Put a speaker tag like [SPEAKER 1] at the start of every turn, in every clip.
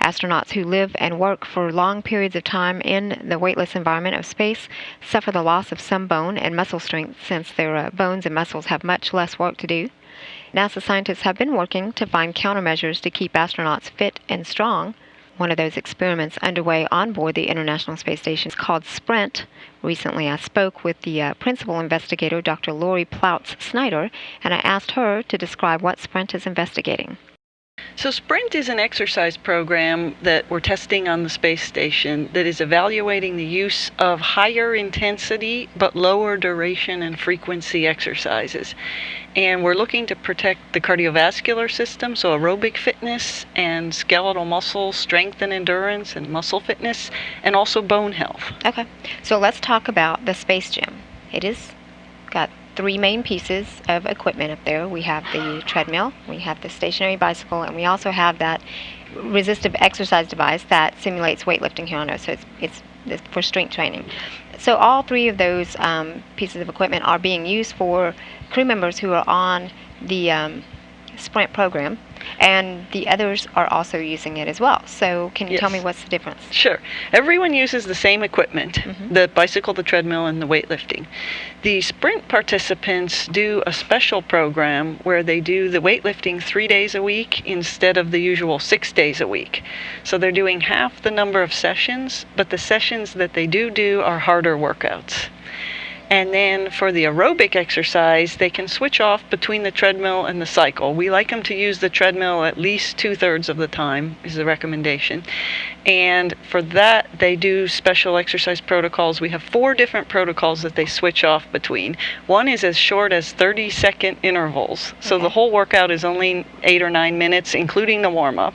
[SPEAKER 1] Astronauts who live and work for long periods of time in the weightless environment of space suffer the loss of some bone and muscle strength since their bones and muscles have much less work to do. NASA scientists have been working to find countermeasures to keep astronauts fit and strong. One of those experiments underway on board the International Space Station is called Sprint. Recently, I spoke with the principal investigator, Dr. Lori Ploutz-Snyder, and I asked her to describe what Sprint is investigating.
[SPEAKER 2] So Sprint is an exercise program that we're testing on the space station that is evaluating the use of higher intensity but lower duration and frequency exercises. And we're looking to protect the cardiovascular system, so aerobic fitness and skeletal muscle strength and endurance and muscle fitness, and also bone health.
[SPEAKER 1] Okay, so let's talk about the space gym. It is got 3 main pieces of equipment up there. We have the treadmill, we have the stationary bicycle, and we also have that resistive exercise device that simulates weightlifting here on Earth. So it's for strength training. So all 3 of those pieces of equipment are being used for crew members who are on the Sprint program, and the others are also using it as well. So can you tell me what's the difference?
[SPEAKER 2] Sure. Everyone uses the same equipment, the bicycle, the treadmill, and the weightlifting. The Sprint participants do a special program where they do the weightlifting 3 days a week instead of the usual 6 days a week. So they're doing half the number of sessions, but the sessions that they do are harder workouts. And then for the aerobic exercise, they can switch off between the treadmill and the cycle. We like them to use the treadmill at least 2/3 of the time, is the recommendation. And for that, they do special exercise protocols. We have 4 different protocols that they switch off between. One is as short as 30-second intervals. So the whole workout is only 8 or 9 minutes, including the warm-up.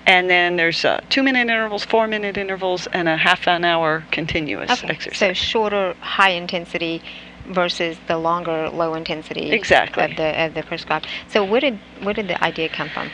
[SPEAKER 2] And then there's 2-minute intervals, 4-minute intervals, and a half an hour continuous exercise.
[SPEAKER 1] So shorter, high intensity versus the longer, low intensity of the prescribed. So where did the idea come from?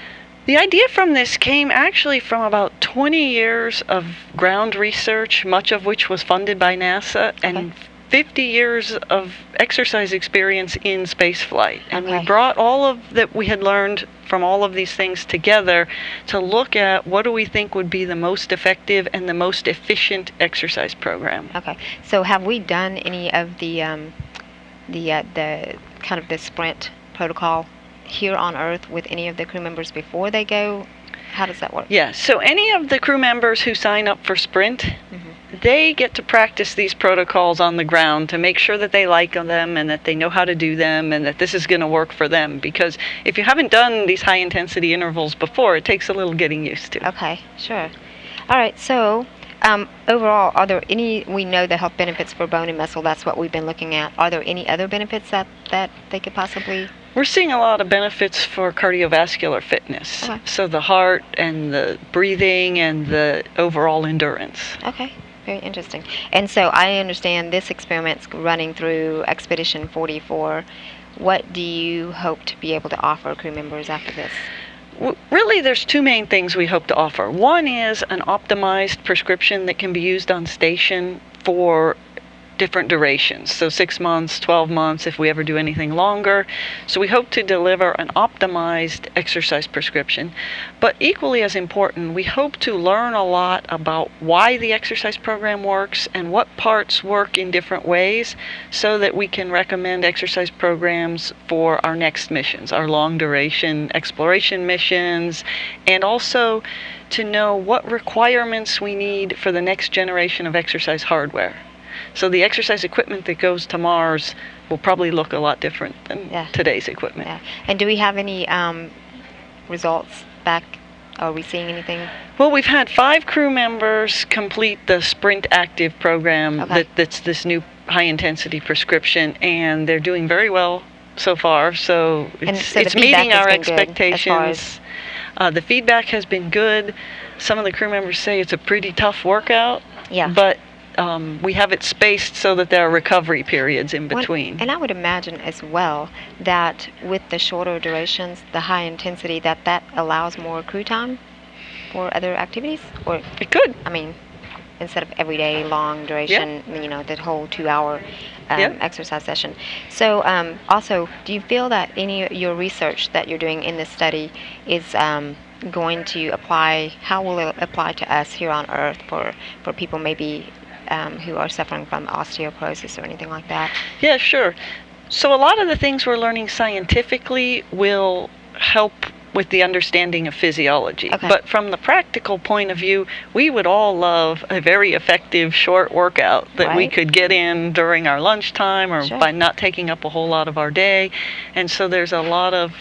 [SPEAKER 2] The idea from this came actually from about 20 years of ground research, much of which was funded by NASA, and 50 years of exercise experience in spaceflight. And we brought all of that we had learned from all of these things together to look at what do we think would be the most effective and the most efficient exercise program.
[SPEAKER 1] Okay. So have we done any of the kind of the Sprint protocol here on Earth with any of the crew members before they go? How does that work?
[SPEAKER 2] Yeah, so any of the crew members who sign up for Sprint, they get to practice these protocols on the ground to make sure that they like them and that they know how to do them and that this is going to work for them. Because if you haven't done these high intensity intervals before, it takes a little getting used to.
[SPEAKER 1] Okay, sure. All right, so overall, are there any, we know the health benefits for bone and muscle, that's what we've been looking at. Are there any other benefits that they could possibly?
[SPEAKER 2] We're seeing a lot of benefits for cardiovascular fitness. So the heart and the breathing and the overall endurance.
[SPEAKER 1] Okay, very interesting. And so I understand this experiment's running through Expedition 44. What do you hope to be able to offer crew members after this?
[SPEAKER 2] Really, there's 2 main things we hope to offer. One is an optimized prescription that can be used on station for different durations, so 6 months, 12 months, if we ever do anything longer. So we hope to deliver an optimized exercise prescription. But equally as important, we hope to learn a lot about why the exercise program works and what parts work in different ways so that we can recommend exercise programs for our next missions, our long duration exploration missions, and also to know what requirements we need for the next generation of exercise hardware. So the exercise equipment that goes to Mars will probably look a lot different than today's equipment.
[SPEAKER 1] Yeah. And do we have any results back? Are we seeing anything?
[SPEAKER 2] Well, we've had 5 crew members complete the Sprint Active program that's this new high-intensity prescription, and they're doing very well so far. So it's meeting our expectations. The feedback has been good. Some of the crew members say it's a pretty tough workout.
[SPEAKER 1] Yeah.
[SPEAKER 2] But we have it spaced so that there are recovery periods in between.
[SPEAKER 1] And I would imagine as well that with the shorter durations, the high intensity, that allows more crew time for other activities? Or
[SPEAKER 2] it could.
[SPEAKER 1] I mean, instead of everyday long duration, you know, the whole 2-hour exercise session. So also, do you feel that any of your research that you're doing in this study is going to apply? How will it apply to us here on Earth for people maybe who are suffering from osteoporosis or anything like that?
[SPEAKER 2] Yeah, sure. So a lot of the things we're learning scientifically will help with the understanding of physiology.
[SPEAKER 1] Okay.
[SPEAKER 2] But from the practical point of view, we would all love a very effective short workout that we
[SPEAKER 1] Right.
[SPEAKER 2] could get in during our lunchtime or
[SPEAKER 1] Sure.
[SPEAKER 2] by not taking up a whole lot of our day. And so there's a lot of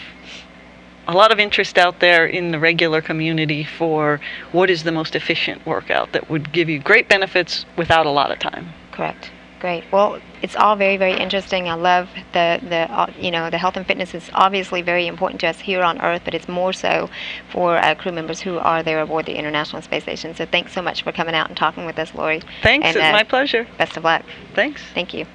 [SPEAKER 2] interest out there in the regular community for what is the most efficient workout that would give you great benefits without a lot of time.
[SPEAKER 1] Correct. Great. Well, it's all very, very interesting. I love the health and fitness is obviously very important to us here on Earth, but it's more so for crew members who are there aboard the International Space Station. So thanks so much for coming out and talking with us, Lori.
[SPEAKER 2] Thanks.
[SPEAKER 1] And,
[SPEAKER 2] It's my pleasure.
[SPEAKER 1] Best of luck.
[SPEAKER 2] Thanks.
[SPEAKER 1] Thank you.